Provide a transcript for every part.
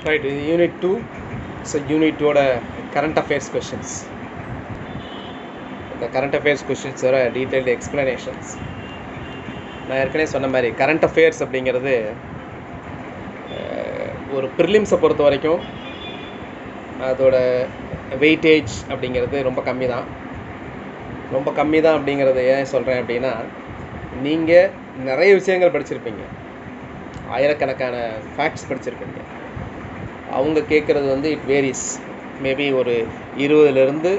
Right, இது unit 2. So unit 2ஓட current affairs questions. இந்த கரண்ட் அஃபேர்ஸ் கொஷின்ஸோட டீட்டெயில்டு எக்ஸ்ப்ளனேஷன்ஸ். நான் ஏற்கனவே சொன்ன மாதிரி கரண்ட் அஃபேர்ஸ் அப்படிங்கிறது ஒரு ப்ரிலிம்ஸை பொறுத்த வரைக்கும் அதோட வெயிட்டேஜ் அப்படிங்கிறது ரொம்ப கம்மி தான். அப்படிங்கிறது ஏன் சொல்கிறேன் அப்படின்னா, நீங்கள் நிறைய விஷயங்கள் படிச்சிருப்பீங்க, ஆயிரக்கணக்கான ஃபேக்ட்ஸ் படிச்சிருப்பீங்க. அவங்க கேட்குறது வந்து இட் வேரிஸ். மேபி ஒரு 20லேருந்து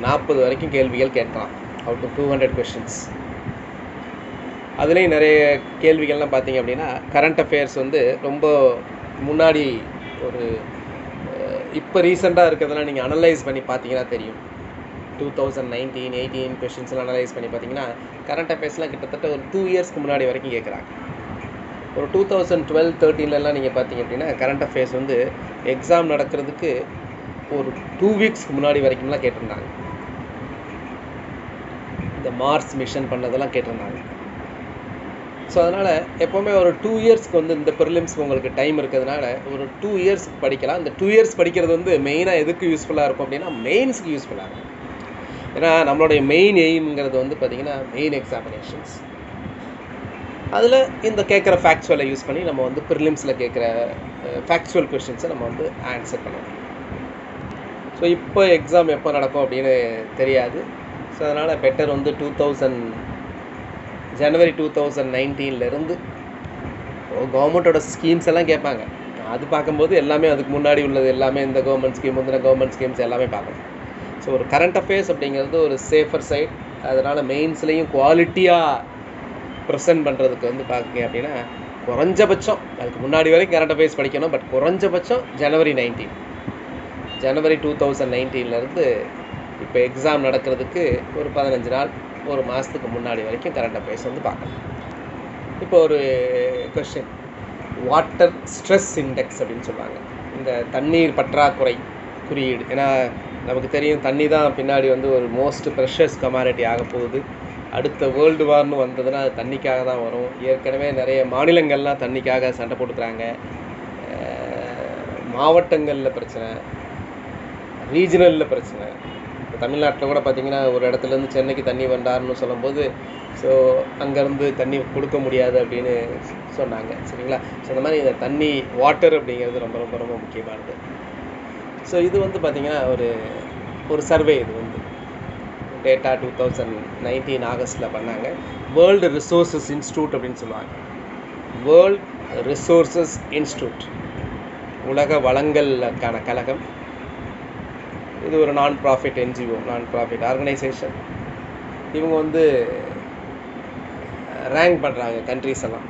40 வரைக்கும் கேள்விகள் கேட்கலாம், அவுட் டு 200 கொஷின்ஸ். அதுலேயும் நிறைய கேள்விகள்லாம் பார்த்தீங்க அப்படின்னா கரண்ட் அஃபேர்ஸ் வந்து ரொம்ப முன்னாடி ஒரு இப்போ ரீசெண்டாக இருக்கிறதெல்லாம் நீங்கள் அனலைஸ் பண்ணி பார்த்தீங்கன்னா தெரியும். 2019, 18 கொஷின்ஸ்லாம் அனலைஸ் பண்ணி பார்த்தீங்கன்னா கரண்ட் அஃபேர்ஸ்லாம் கிட்டத்தட்ட ஒரு 2 இயர்ஸ்க்கு முன்னாடி வரைக்கும் கேட்குறாங்க. ஒரு 2012, 13லலாம் நீங்கள் பார்த்தீங்க அப்படின்னா கரண்ட் அஃபேர்ஸ் வந்து எக்ஸாம் நடக்கிறதுக்கு ஒரு 2 வீக்ஸ்க்கு முன்னாடி வரைக்கும்லாம் கேட்டிருந்தாங்க. இந்த மார்ஸ் மிஷன் பண்ணதெல்லாம் கேட்டிருந்தாங்க. ஸோ அதனால் எப்போவுமே ஒரு 2 இயர்ஸ்க்கு வந்து இந்த ப்ரிலிம்ஸ்க்கு உங்களுக்கு டைம் இருக்கிறதுனால ஒரு 2 இயர்ஸ்க்கு படிக்கலாம். இந்த 2 இயர்ஸ் படிக்கிறது வந்து மெயினாக எதுக்கு யூஸ்ஃபுல்லாக இருக்கும் அப்படின்னா மெயின்ஸுக்கு யூஸ்ஃபுல்லாக இருக்கும். ஏன்னா நம்மளுடைய மெயின் எய்ம்ங்கிறது வந்து பார்த்திங்கன்னா மெயின் எக்ஸாமினேஷன்ஸ். அதில் இந்த கேட்குற ஃபேக்சுவலை யூஸ் பண்ணி நம்ம வந்து ப்ரிலிம்ஸில் கேட்குற ஃபேக்சுவல் கொஷின்ஸை நம்ம வந்து ஆன்சர் பண்ணணும். ஸோ இப்போ எக்ஸாம் எப்போ நடக்கும் அப்படின்னு தெரியாது. ஸோ அதனால் பெட்டர் வந்து ஜனவரி 2019லேருந்து கவர்மெண்ட்டோட ஸ்கீம்ஸ் எல்லாம் கேட்பாங்க. அது பார்க்கும்போது எல்லாமே அதுக்கு முன்னாடி உள்ளது எல்லாமே இந்த கவர்மெண்ட் ஸ்கீம், முந்தின கவர்மெண்ட் ஸ்கீம்ஸ் எல்லாமே பார்க்கணும். ஸோ ஒரு கரண்ட் அஃபேர்ஸ் அப்படிங்கிறது ஒரு சேஃபர் சைட். அதனால் மெயின்ஸ்லேயும் குவாலிட்டியாக ப்ரெசென்ட் பண்ணுறதுக்கு வந்து பார்த்திங்க அப்படின்னா குறைஞ்சபட்சம் அதுக்கு முன்னாடி வரைக்கும் கரண்ட் அஃபேர்ஸ் படிக்கணும். பட் குறைஞ்சபட்சம் ஜனவரி 2019லேருந்து இப்போ எக்ஸாம் நடக்கிறதுக்கு ஒரு 15 நாள், ஒரு மாதத்துக்கு முன்னாடி வரைக்கும் கரண்ட் அஃபேர்ஸ் வந்து பார்க்கணும். இப்போ ஒரு கொஷின், வாட்டர் ஸ்ட்ரெஸ் இண்டெக்ஸ் அப்படின்னு சொல்லுவாங்க. இந்த தண்ணீர் பற்றாக்குறை குறியீடு. ஏன்னா நமக்கு தெரியும் தண்ணி தான் பின்னாடி வந்து ஒரு மோஸ்ட் ப்ரெஷஸ் கமாடிட்டி ஆக போகுது. அடுத்த வேர்ல்டு வார்னு வந்ததுன்னா அது தண்ணிக்காக தான் வரும். ஏற்கனவே நிறைய மாநிலங்கள்லாம் தண்ணிக்காக சண்டை போட்டுக்கிறாங்க. மாவட்டங்களில் பிரச்சனை, ரீஜனலில் பிரச்சனை. இப்போ தமிழ்நாட்டில் கூட பார்த்திங்கன்னா ஒரு இடத்துலேருந்து சென்னைக்கு தண்ணி வந்தார்னு சொல்லும்போது ஸோ அங்கேருந்து தண்ணி கொடுக்க முடியாது அப்படின்னு சொன்னாங்க. சரிங்களா? ஸோ அந்த மாதிரி இந்த தண்ணி, வாட்டர் அப்படிங்கிறது ரொம்ப ரொம்ப ரொம்ப முக்கியமானது. ஸோ இது வந்து பார்த்திங்கன்னா ஒரு சர்வே. இது வந்து டேட்டா 2019 ஆகஸ்ட்டில் பண்ணாங்க. வேர்ல்டு ரிசோர்ஸஸ் இன்ஸ்டியூட் அப்படின்னு சொல்லுவாங்க. வேர்ல்ட் ரிசோர்ஸஸ் இன்ஸ்டியூட், உலக வளங்களுக்கான கழகம். இது ஒரு நான் ப்ராஃபிட் என்ஜிஓ, நான் ப்ராஃபிட் ஆர்கனைசேஷன். இவங்க வந்து ரேங்க் பண்ணுறாங்க கண்ட்ரிஸ் எல்லாம்.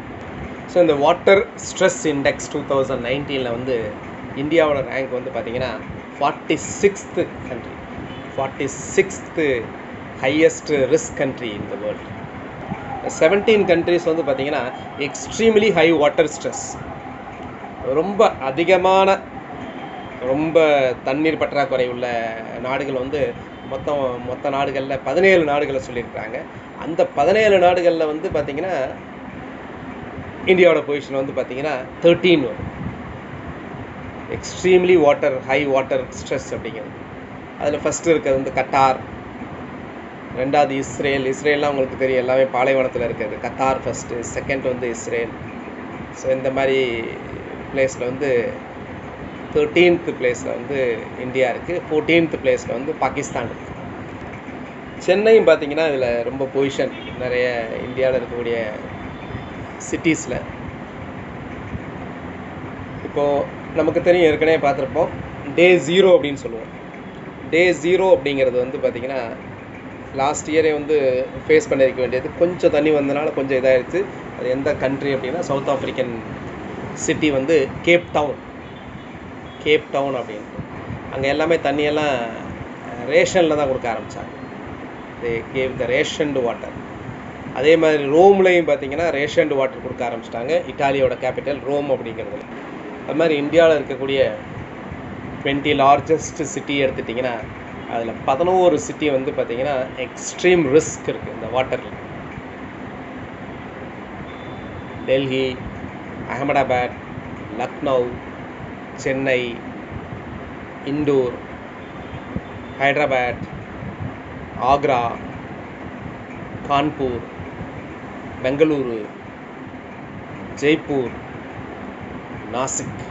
ஸோ இந்த வாட்டர் ஸ்ட்ரெஸ் இண்டெக்ஸ் 2019 வந்து இந்தியாவோட ரேங்க் வந்து பார்த்திங்கன்னா 46th country, 46th highest risk country in the world. 17 countries வந்து பார்த்திங்கன்னா எக்ஸ்ட்ரீம்லி ஹை வாட்டர் ஸ்ட்ரெஸ், ரொம்ப அதிகமான ரொம்ப தண்ணீர் பற்றாக்குறை உள்ள நாடுகள் வந்து மொத்த நாடுகளில் 17 நாடுகளை சொல்லியிருக்கிறாங்க. அந்த 17 நாடுகளில் வந்து பார்த்திங்கன்னா இந்தியாவோட பொசிஷன் வந்து பார்த்திங்கன்னா 13 வரும். எக்ஸ்ட்ரீம்லி ஹை வாட்டர் ஸ்ட்ரெஸ் அப்படிங்கிறது. அதில் ஃபஸ்ட்டு இருக்கிறது வந்து கத்தார், ரெண்டாவது இஸ்ரேல்லாம் உங்களுக்கு தெரியும், எல்லாமே பாலைவனத்தில் இருக்கிறது. கத்தார் ஃபஸ்ட்டு, செகண்ட் வந்து இஸ்ரேல். ஸோ இந்த மாதிரி பிளேஸில் வந்து 13th பிளேஸில் வந்து இந்தியா இருக்குது. 14th பிளேஸில் வந்து பாகிஸ்தான் இருக்குது. சென்னையும் பார்த்திங்கன்னா இதில் ரொம்ப பொசிஷன் நிறைய இந்தியாவில் இருக்கக்கூடிய சிட்டிஸில். இப்போது நமக்கு தெரியும், ஏற்கனவே பார்த்துருப்போம், டே 0 அப்படின்னு சொல்லுவோம். டே 0 அப்படிங்கிறது வந்து பார்த்திங்கன்னா லாஸ்ட் இயரே வந்து ஃபேஸ் பண்ணியிருக்க வேண்டியது. கொஞ்சம் தண்ணி வந்தனால கொஞ்சம் இதாகிடுச்சு. அது எந்த கண்ட்ரி அப்படின்னா சவுத் ஆஃப்ரிக்கன் சிட்டி வந்து கேப் டவுன் அப்படின்ட்டு. அங்கே எல்லாமே தண்ணியெல்லாம் ரேஷனில் தான் கொடுக்க ஆரம்பித்தாங்க. They gave the rationed water. அதே மாதிரி ரோம்லேயும் பார்த்திங்கன்னா ரேஷன்டு வாட்டர் கொடுக்க ஆரம்பிச்சிட்டாங்க. இட்டாலியோட கேபிட்டல் ரோம் அப்படிங்கிறது. அது மாதிரி இந்தியாவில் இருக்கக்கூடிய 20 லார்ஜஸ்ட் சிட்டி எடுத்துட்டிங்கன்னா அதில் 11 சிட்டி வந்து பார்த்திங்கன்னா எக்ஸ்ட்ரீம் ரிஸ்க் இருக்குது இந்த வாட்டரில். டெல்லி, அகமதாபாத், லக்னோ, சென்னை, இண்டூர், ஹைதராபாத், ஆக்ரா, கான்பூர், பெங்களூரு, ஜெய்ப்பூர், நாசிக்.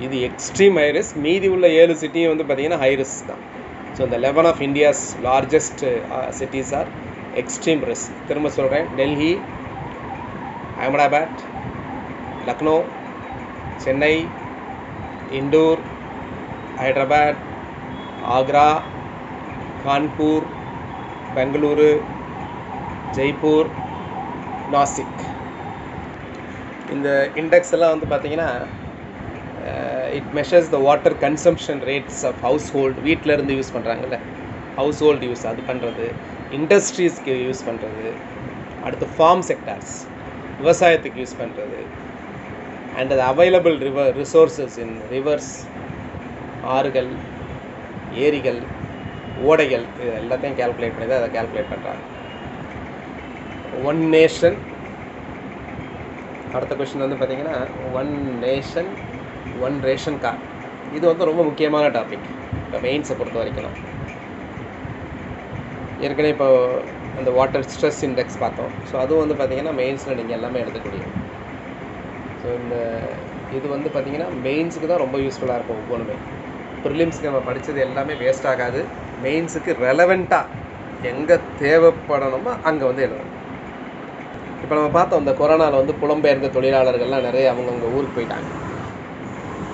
இது எக்ஸ்ட்ரீம் ஹை ரிஸ்க். மீதி உள்ள 7 சிட்டியும் வந்து பார்த்திங்கன்னா ஹை ரிஸ்க் தான். ஸோ இந்த 11 of India's largest cities are extreme risk. திரும்ப சொல்கிறேன், டெல்லி, அகமதாபாத், லக்னோ, சென்னை, இண்டூர், ஹைதராபாத், ஆக்ரா, கான்பூர், பெங்களூரு, ஜெய்ப்பூர், நாசிக். இந்த இண்டெக்ஸ் எல்லாம் வந்து பார்த்திங்கன்னா it measures the water consumption rates of household. வீட்டில் இருந்து யூஸ் பண்ணுறாங்கல்ல, ஹவுஸ் ஹோல்டு யூஸ் அது பண்ணுறது, இண்டஸ்ட்ரீஸ்க்கு யூஸ் பண்ணுறது, அடுத்து ஃபார்ம் செக்டார்ஸ் விவசாயத்துக்கு யூஸ் பண்ணுறது, அண்ட் அது அவைலபிள் ரிசோர்ஸஸ் இன் ரிவர்ஸ், ஆறுகள், ஏரிகள், ஓடைகள், இது எல்லாத்தையும் கேல்குலேட் பண்ணி தான் அதை கேல்குலேட் பண்ணுறாங்க. One nation. அடுத்த கொஷின் வந்து பார்த்திங்கன்னா one nation one ration card. இது வந்து ரொம்ப முக்கியமான டாபிக் இப்போ மெயின்ஸை பொறுத்த வரைக்கும். ஏற்கனவே இப்போ அந்த வாட்டர் ஸ்ட்ரெஸ் இண்டெக்ஸ் பார்த்தோம். ஸோ அதுவும் வந்து பார்த்திங்கன்னா மெயின்ஸில் நீங்கள் எல்லாமே எடுத்துக்கூடிய. ஸோ இந்த இது வந்து பார்த்திங்கன்னா மெயின்ஸுக்கு தான் ரொம்ப யூஸ்ஃபுல்லாக இருக்கும். ஒவ்வொன்றுமே ப்ரிலிம்ஸுக்கு நம்ம படித்தது எல்லாமே வேஸ்ட் ஆகாது. மெயின்ஸுக்கு ரெலவெண்ட்டாக எங்கே தேவைப்படணுமோ அங்கே வந்து எழுதணும். இப்போ நம்ம பார்த்தோம், இந்த கொரோனாவில் வந்து புலம்பெயர்ந்த தொழிலாளர்கள்லாம் நிறைய அவங்கவுங்க ஊருக்கு போயிட்டாங்க.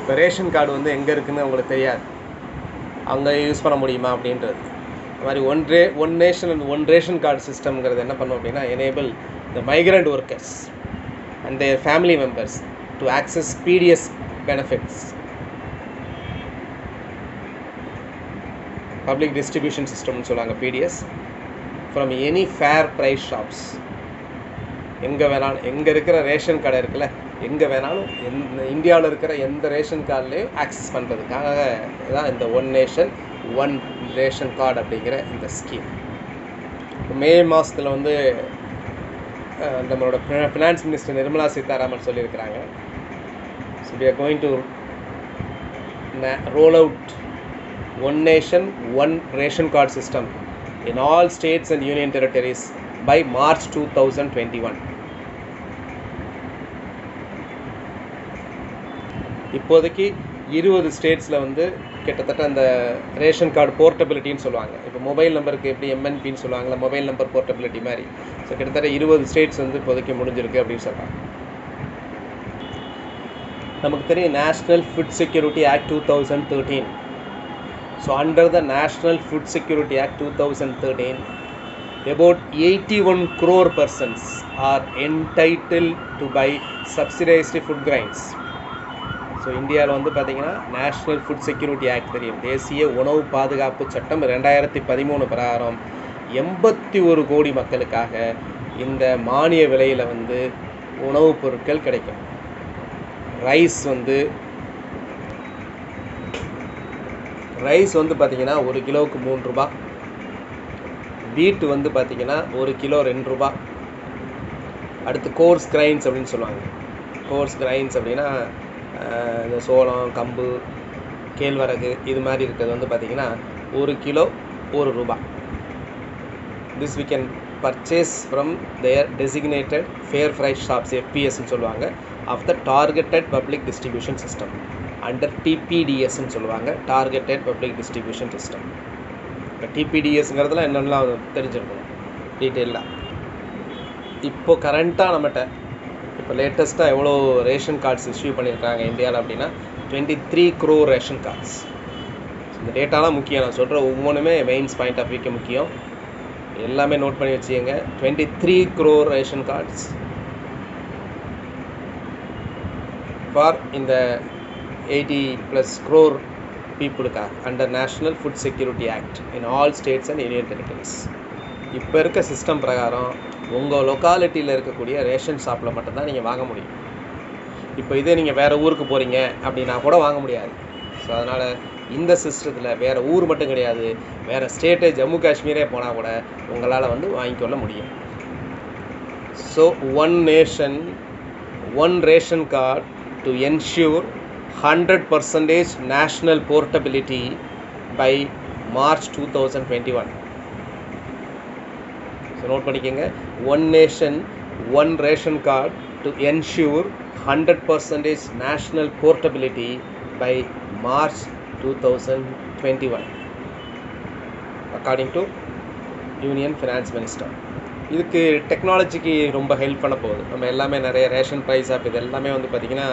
இப்போ ரேஷன் கார்டு வந்து எங்கே இருக்குதுன்னு அவங்களுக்கு தெரியாது, அங்கே யூஸ் பண்ண முடியுமா அப்படின்றது. அது மாதிரி one nation and one ration card சிஸ்டம்ங்கிறது என்ன பண்ணும் அப்படின்னா, enable the migrant workers and their family members to access PDS benefits, public distribution சிஸ்டம்னு சொல்லுவாங்க PDS, from any fair price shops. எங்கே வேணாலும், எங்கே இருக்கிற ரேஷன் கடை இருக்குல்ல, எங்கே வேணாலும் இந்தியாவில் இருக்கிற எந்த ரேஷன் கார்டுலேயும் ஆக்சஸ் பண்ணுறதுக்காக தான் இந்த one nation one ration card அப்படிங்கிற இந்த ஸ்கீம். மே மாதத்தில் வந்து நம்மளோட ஃபினான்ஸ் மினிஸ்டர் நிர்மலா சீதாராமன் சொல்லியிருக்கிறாங்க, so we are going to roll out one nation one ration card system in all states and union territories by March 2021. இப்போதைக்கு 20 ஸ்டேட்ஸில் வந்து கிட்டத்தட்ட அந்த ரேஷன் கார்டு போர்ட்டபிலிட்டின்னு சொல்லுவாங்க. இப்போ மொபைல் நம்பருக்கு எப்படி எம்என்பின்னு சொல்லுவாங்களா, மொபைல் நம்பர் போர்ட்டபிலிட்டி மாதிரி. ஸோ கிட்டத்தட்ட 20 ஸ்டேட்ஸ் வந்து இப்போதைக்கு முடிஞ்சிருக்கு அப்படின்னு சொல்கிறாங்க. நமக்கு தெரியும் national food security act 2013. So under the national food security act 2013, about 81 crore persons are entitled to buy subsidized food grains. So இந்தியாவில் வந்து பார்த்திங்கன்னா நேஷ்னல் ஃபுட் செக்யூரிட்டி ஆக்ட் தெரியும், தேசிய உணவு பாதுகாப்பு சட்டம் 2013 பிரகாரம் 81 கோடி மக்களுக்காக இந்த மானிய விலையில் வந்து உணவுப் பொருட்கள் கிடைக்கும். ரைஸ் வந்து பார்த்திங்கன்னா 1 கிலோவுக்கு 3 ரூபா, வீட்டு வந்து பார்த்திங்கன்னா 1 கிலோ 2 ரூபா. அடுத்து கோர்ஸ் கிரைன்ஸ் அப்படின்னு சொல்லுவாங்க. கோர்ஸ் கிரைன்ஸ் அப்படின்னா இந்த சோளம், கம்பு, கேழ்வரகு இது மாதிரி இருக்கிறது வந்து பார்த்திங்கன்னா 1 கிலோ 1 ரூபா. This we can purchase from their designated fair price shops, FPSன்னு சொல்லுவாங்க, of the targeted public distribution system under TPDSன்னு சொல்லுவாங்க, targeted public distribution system. இப்போ டிபிடிஎஸ்ங்கிறதுல என்னென்னலாம் தெரிஞ்சிருக்கணும் டீட்டெயிலாக. இப்போது கரண்ட்டாக நம்மகிட்ட இப்போ லேட்டஸ்ட்டாக எவ்வளோ ரேஷன் கார்ட்ஸ் இஷ்யூ பண்ணியிருக்காங்க இந்தியாவில் அப்படின்னா 23 crore ரேஷன் கார்ட்ஸ். இந்த டேட்டாலாம் முக்கியம், நான் சொல்கிற ஒவ்வொன்றுமே மெயின்ஸ் பாயிண்ட் ஆஃப் வியூக்கு முக்கியம். எல்லாமே நோட் பண்ணி வச்சுக்கோங்க. 23 crore ரேஷன் கார்ட்ஸ் ஃபார் இந்த 80+ crore பீப்புளுக்காக under national food security act in all states and union territories. இப்போ இருக்க சிஸ்டம் பிரகாரம் உங்கள் லொக்காலிட்டியில் இருக்கக்கூடிய ரேஷன் ஷாப்பில் மட்டும்தான் நீங்கள் வாங்க முடியும். இப்போ இதே நீங்கள் வேறு ஊருக்கு போகிறீங்க அப்படின்னா கூட வாங்க முடியாது. ஸோ அதனால் இந்த சிஸ்டத்தில் வேறு ஊர் மட்டும் கிடையாது, வேறு ஸ்டேட்டு ஜம்மு காஷ்மீரே போனால் கூட உங்களால் வந்து வாங்கிக்கொள்ள முடியும். So one nation one ration card to ensure 100% national portability by March 2021. So note பண்ணிக்கோங்க, one nation one ration card to ensure 100% national portability by March 2021 according to union finance minister. இதுக்கு டெக்னாலஜிக்கு ரொம்ப ஹெல்ப் பண்ண போகுது. நம்ம எல்லாமே நிறைய ration price app இது எல்லாமே வந்து பார்த்திங்கன்னா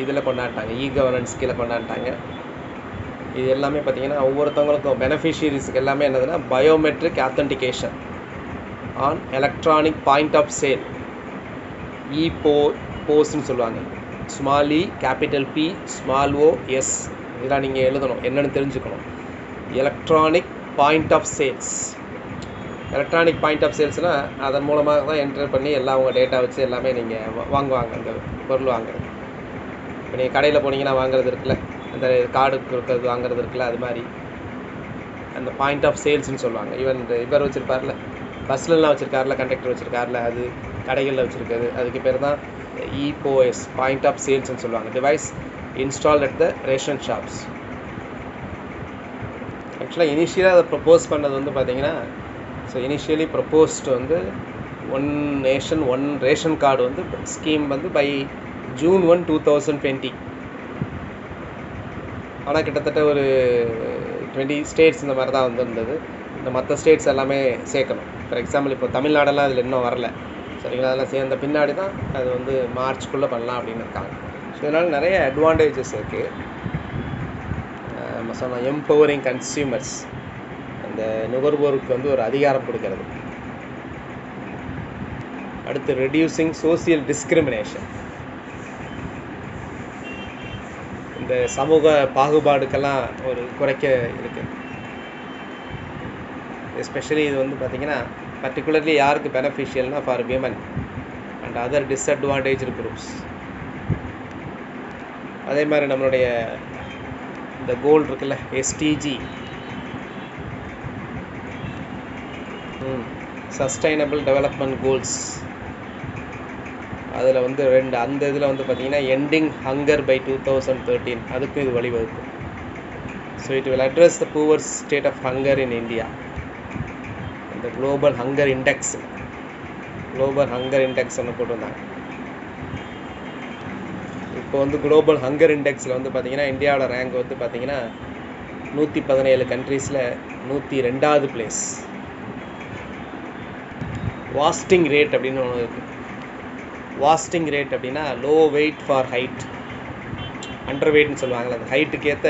இதில் கொண்டாட்டாங்க, கவர்னன்ஸ் கீழே கொண்டாட்டாங்க. இது எல்லாமே பார்த்திங்கன்னா ஒவ்வொருத்தவங்களுக்கும் பெனிஃபிஷியரிஸுக்கு எல்லாமே என்னதுன்னா biometric authentication on electronic point of sale, போஸ்ன்னு சொல்லுவாங்க. Small E, capital P, small O, S, இதெல்லாம் நீங்கள் எழுதணும், என்னென்னு தெரிஞ்சுக்கணும். Electronic point of sales, electronic point of சேல்ஸ்னால் அதன் மூலமாக தான் என்டர் பண்ணி எல்லாம் உங்கள் டேட்டா வச்சு எல்லாமே நீங்கள் வாங்குவாங்க, அந்த பொருள் வாங்குறது. இப்போ நீங்கள் கடையில் போனீங்கன்னா வாங்குறது இருக்குல்ல, அந்த கார்டு இருக்கிறது வாங்குறது இருக்குல்ல, அது மாதிரி அந்த பாயிண்ட் ஆஃப் சேல்ஸ்ன்னு சொல்லுவாங்க. ஈவன் இவர் வச்சுருப்பார்ல, பஸ்லலாம் வச்சுருக்காருல, கண்டக்டர் வச்சுருக்காருல, அது கடைகளில் வச்சுருக்காது, அதுக்கு பேர் தான் இபோஎஸ், பாயிண்ட் ஆஃப் சேல்ஸ்ன்னு சொல்லுவாங்க. Device install at the ration shops. ஆக்சுவலாக இனிஷியலாக அதை ப்ரப்போஸ் பண்ணது வந்து பார்த்திங்கன்னா, ஸோ இனிஷியலி ப்ரப்போஸ்டு வந்து one nation one ration card வந்து ஸ்கீம் வந்து பை June 1, 2020. ஆனால் கிட்டத்தட்ட ஒரு 20 ஸ்டேட்ஸ் இந்த மாதிரி தான் வந்துருந்தது. இந்த மற்ற ஸ்டேட்ஸ் எல்லாமே சேர்க்கணும். ஃபார் எக்ஸாம்பிள் இப்போ தமிழ்நாடெல்லாம் அதில் இன்னும் வரல, சரிங்களா? அதெல்லாம் சேர்ந்த பின்னாடி தான் அது வந்து மார்ச்க்குள்ளே பண்ணலாம் அப்படின்னு இருக்காங்க. ஸோ இதனால் நிறைய அட்வான்டேஜஸ் இருக்குது. நம்ம சொன்ன எம்பவரிங் கன்சியூமர்ஸ், அந்த நுகர்வோருக்கு வந்து ஒரு அதிகாரம் கொடுக்கறது. அடுத்து ரெடியூசிங் சோசியல் டிஸ்கிரிமினேஷன், இந்த சமூக பாகுபாடுக்கெல்லாம் ஒரு குறைக்க இருக்குது. எஸ்பெஷலி இது வந்து பார்த்திங்கன்னா பர்டிகுலர்லி யாருக்கு பெனிஃபிஷியல்னால் for women and other disadvantaged groups. அதே மாதிரி நம்மளுடைய இந்த கோல் இருக்குல்ல, எஸ்டிஜி, சஸ்டைனபிள் டெவலப்மெண்ட் கோல்ஸ், அதில் வந்து அந்த இதில் வந்து பார்த்திங்கன்னா எண்டிங் ஹங்கர் பை 2013, அதுக்கும் இது வழிவகுக்கும். So it will address the poor state of hunger in India. இந்த குளோபல் ஹங்கர் இண்டெக்ஸ் ஒன்று போட்டிருந்தாங்க. இப்போ வந்து குளோபல் ஹங்கர் இண்டெக்ஸில் வந்து பார்த்திங்கன்னா இந்தியாவோட ரேங்க் வந்து பார்த்திங்கன்னா 117 கண்ட்ரீஸில் 102வது பிளேஸ். வாஸ்டிங் ரேட் அப்படின்னு ஒன்று இருக்குது. வாஸ்டிங் ரேட் அப்படின்னா low weight for height, under வெயிட்னு சொல்லுவாங்கள்ல, அந்த ஹைட்டுக்கு ஏற்ற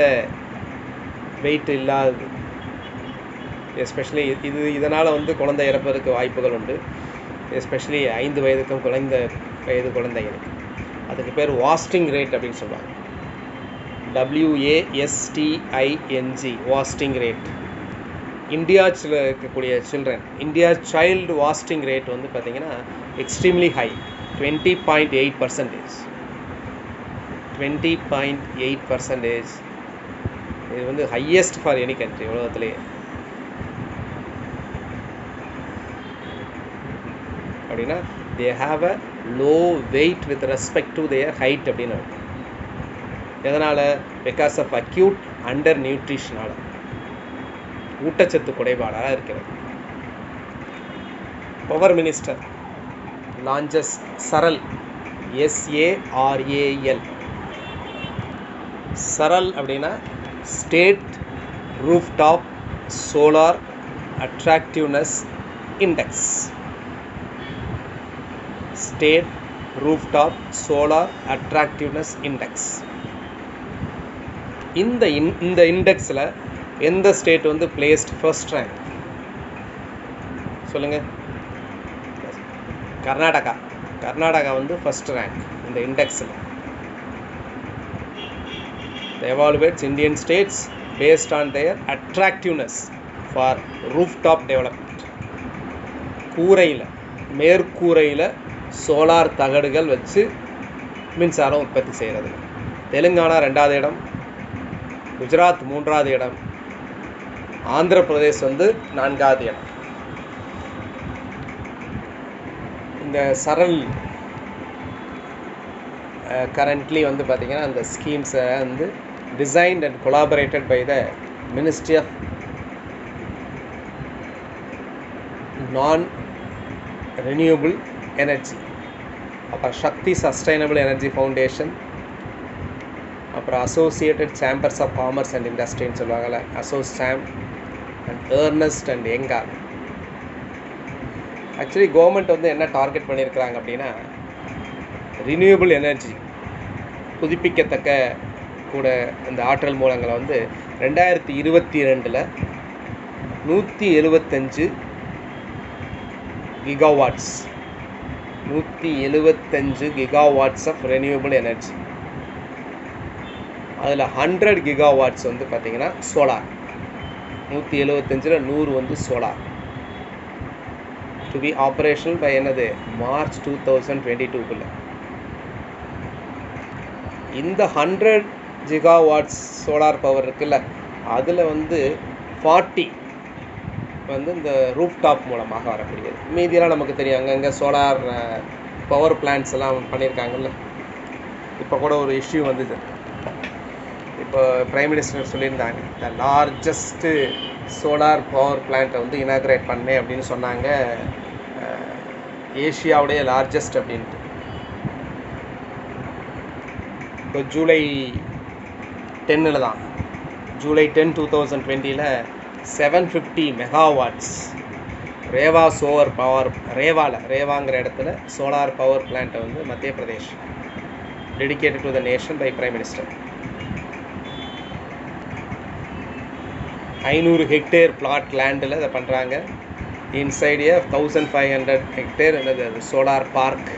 வெயிட் இல்லாதது. எஸ்பெஷலி இதனால் வந்து குழந்தை இறப்பதற்கு வாய்ப்புகள் உண்டு. எஸ்பெஷலி 5 வயதுக்கும் குறைந்த வயது குழந்தைகளுக்கு. அதுக்கு பேர் வாஸ்டிங் ரேட் அப்படின்னு சொல்லுவாங்க. WASTING, wasting rate. இந்தியாவில் இருக்கக்கூடிய children, India child wasting rate வந்து பார்த்திங்கன்னா எக்ஸ்ட்ரீம்லி ஹை, 20.8%. 20.8%. இது வந்து ஹையஸ்ட் ஃபார் எனி கண்ட்ரி உலகத்திலே. அப்படின்னா they have a low weight with respect to their height அப்படின்னு. எதனால்? பிகாஸ் ஆஃப் அக்யூட் அண்டர் நியூட்ரிஷனால், ஊட்டச்சத்து குறைபாடாக இருக்கிறது. Power minister launches SARAL, SARAL. SARAL அப்படின்னா state rooftop solar attractiveness index. State rooftop solar attractiveness index. இந்த இண்டெக்ஸில் எந்த ஸ்டேட் வந்து பிளேஸ்ட் ஃபர்ஸ்ட் ரேங்க் சொல்லுங்கள்? கர்நாடகா வந்து ஃபர்ஸ்ட் ரேங்க் இந்த இண்டெக்ஸில். Evaluates Indian states based on their attractiveness for rooftop development. கூரையில், மேற்கூரையில் சோலார் தகடுகள் வச்சு மின்சாரம் உற்பத்தி செய்கிறது. தெலுங்கானா 2வது இடம், குஜராத் 3வது இடம், ஆந்திர பிரதேஷ் வந்து 4வது இடம். இந்த சரல் கரண்ட்லி வந்து பார்த்திங்கன்னா அந்த ஸ்கீம்ஸை வந்து designed and collaborated by the ministry of non renewable energy, அப்புறம் சக்தி சஸ்டைனபிள் எனர்ஜி ஃபவுண்டேஷன், அப்புறம் associated chambers of commerce and இண்டஸ்ட்ரின்னு சொல்லுவாங்கள்ல, ASSOCHAM and Ernst and Young. Actually government வந்து என்ன டார்கெட் பண்ணியிருக்கிறாங்க அப்படின்னா, ரினியூபிள் எனர்ஜி, புதுப்பிக்கத்தக்க கூட இந்த ஆற்றல் மூலங்களை வந்து 2022 175 gigawatts 175 gigawatts of renewable energy. அதில் 100 கிகாவாட்ஸ் வந்து பார்த்திங்கன்னா சோலார். 175ல் 100 வந்து solar. To be operational by என்னது மார்ச் 2022. இந்த 100 ஜிகாவாட்ஸ் சோலார் பவர் இருக்குல்ல, அதில் வந்து 40 வந்து இந்த ரூஃப் டாப் மூலமாக வரக்கூடியது. மீதியெல்லாம் நமக்கு தெரியும், அங்கங்கே சோலார் பவர் பிளான்ட்ஸ் எல்லாம் பண்ணியிருக்காங்கல்ல. இப்போ கூட ஒரு இஷ்யூ வந்தது, இப்போ பிரைம் மினிஸ்டர் சொல்லியிருந்தாங்க, த லார்ஜஸ்ட்டு சோலார் பவர் பிளான்ட்டை வந்து இனாக்ரேட் பண்ணேன் அப்படின்னு சொன்னாங்க, ஏஷியாவுடைய லார்ஜஸ்ட் அப்படின்ட்டு. இப்போ ஜூலை 10 தான், ஜூலை 10, 2020 750 மெகாவாட்ஸ் ரேவா சோலார் பவர், ரேவாங்கிற இடத்துல சோலார் பவர் பிளான்ட்டை வந்து Madhya Pradesh dedicated to the nation by prime minister. 500 hectare flat லேண்டில் இதை பண்ணுறாங்க. இன்சைட் 1500 ஹெக்டேர் என்னது அது சோலார் பார்க்.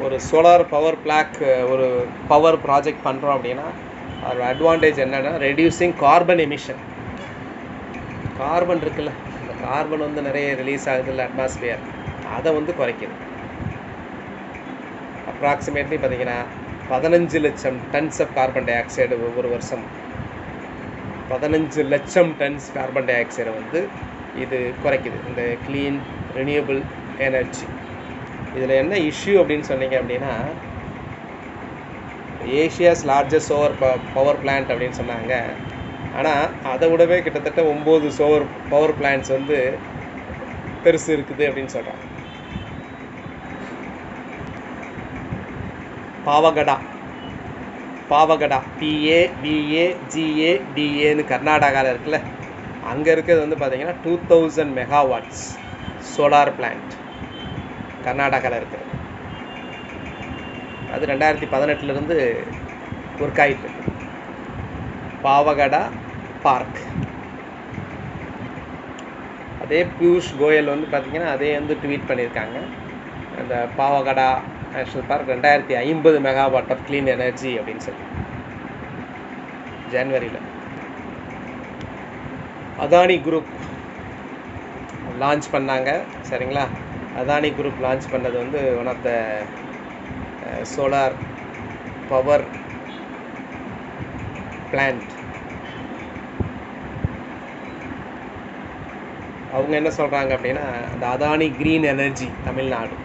ஒரு சோலார் பவர் பிளாக் ஒரு பவர் ப்ராஜெக்ட் பண்ணுறோம் அப்படின்னா அதோட அட்வான்டேஜ் என்னென்னா, ரெடியூசிங் கார்பன் எமிஷன். கார்பன் இருக்குல்ல, அந்த கார்பன் வந்து நிறைய ரிலீஸ் ஆகுதுல்ல அட்மாஸ்பியர், அதை வந்து குறைக்குது. அப்ராக்சிமேட்லி பார்த்திங்கன்னா 15 லட்சம் tons of carbon dioxide ஒவ்வொரு வருஷம். 15 லட்சம் டன்ஸ் கார்பன் டை ஆக்சைடை வந்து இது குறைக்குது, இந்த க்ளீன் ரினியூபிள் எனர்ஜி. இதில் என்ன இஷ்யூ அப்படின்னு சொன்னீங்க அப்படின்னா, ஏஷியாஸ் லார்ஜஸ்ட் பவர் பிளான்ட் அப்படின்னு சொன்னாங்க. ஆனால் அதை விடவே கிட்டத்தட்ட 9 பவர் பிளான்ட்ஸ் வந்து பெருசு இருக்குது அப்படின்னு சொல்கிறாங்க. பாவகடா PAVAGADAன்னு கர்நாடகாவில் இருக்குல்ல, அங்கே இருக்கிறது வந்து பார்த்திங்கன்னா 2000 மெகாவாட்ஸ் சோலார் பிளான்ட் கர்நாடகாவில் இருக்குது. அது 2018 ஒர்க் ஆகிட்டு இருக்கு. பாவகடா பார்க். அதே பியூஷ் கோயல் வந்து பார்த்திங்கன்னா அதே வந்து ட்வீட் பண்ணியிருக்காங்க, அந்த Pavagada national park 2050 megawatt of clean energy அப்படின்னு சொல்லி ஜனவரியில். அதானி குரூப் லான்ச் பண்ணாங்க, சரிங்களா. அதானி குரூப் லான்ச் பண்ணது வந்து one of the solar power plant. அவங்க என்ன சொல்கிறாங்க அப்படின்னா, அந்த அதானி க்ரீன் எனர்ஜி தமிழ்நாடு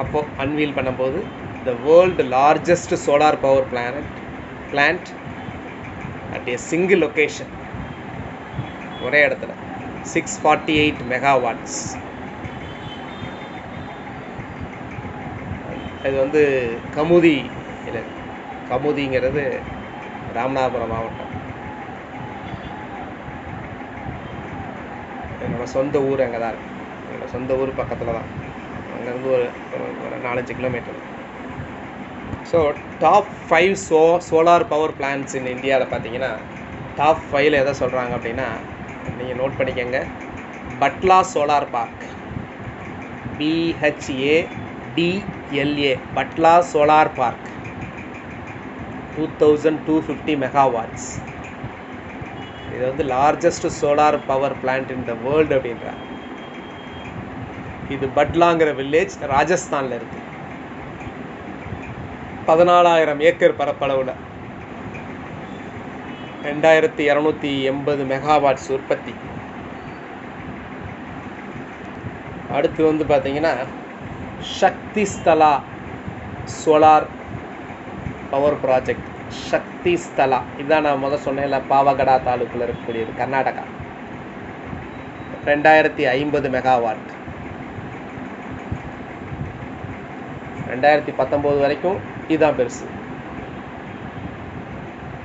அப்போது அன்வீல் பண்ணும்போது, the world largest solar power plant at A single location, ஒரே இடத்துல 648 மெகாவாட்ஸ். இது வந்து கமுதிங்கிறது ராமநாதபுரம் மாவட்டம். என்னோடய சொந்த ஊர் அங்கே தான் இருக்குது. என்னோடய சொந்த ஊர் பக்கத்தில் தான், அங்கேருந்து ஒரு 4-5 kilometre. So top 5 solar power plants in இந்தியாவில் பார்த்தீங்கன்னா, டாப் 5ல் எதை சொல்கிறாங்க அப்படின்னா, நீங்கள் நோட் பண்ணிக்கங்க. Bhadla solar park, BHADLA, Bhadla solar park 2250 megawatts. இது வந்து largest solar power plant in the world அப்படின்றாங்க. இது பட்லாங்கிற வில்லேஜ் ராஜஸ்தானில் இருக்குது. 14,000 ஏக்கர் பரப்பளவில் 2280 மெகாவாட்ஸ் உற்பத்தி. அடுத்து வந்து பார்த்திங்கன்னா சக்தி ஸ்தலா சோலார் பவர் ப்ராஜெக்ட். சக்தி ஸ்தலா இதுதான் நான் முதல் சொன்னேன்ல, பாவகடா தாலுக்கில் இருக்கக்கூடியது, கர்நாடகா. 2050 மெகாவாட். 2019 வரைக்கும் இதுதான் பெருசு.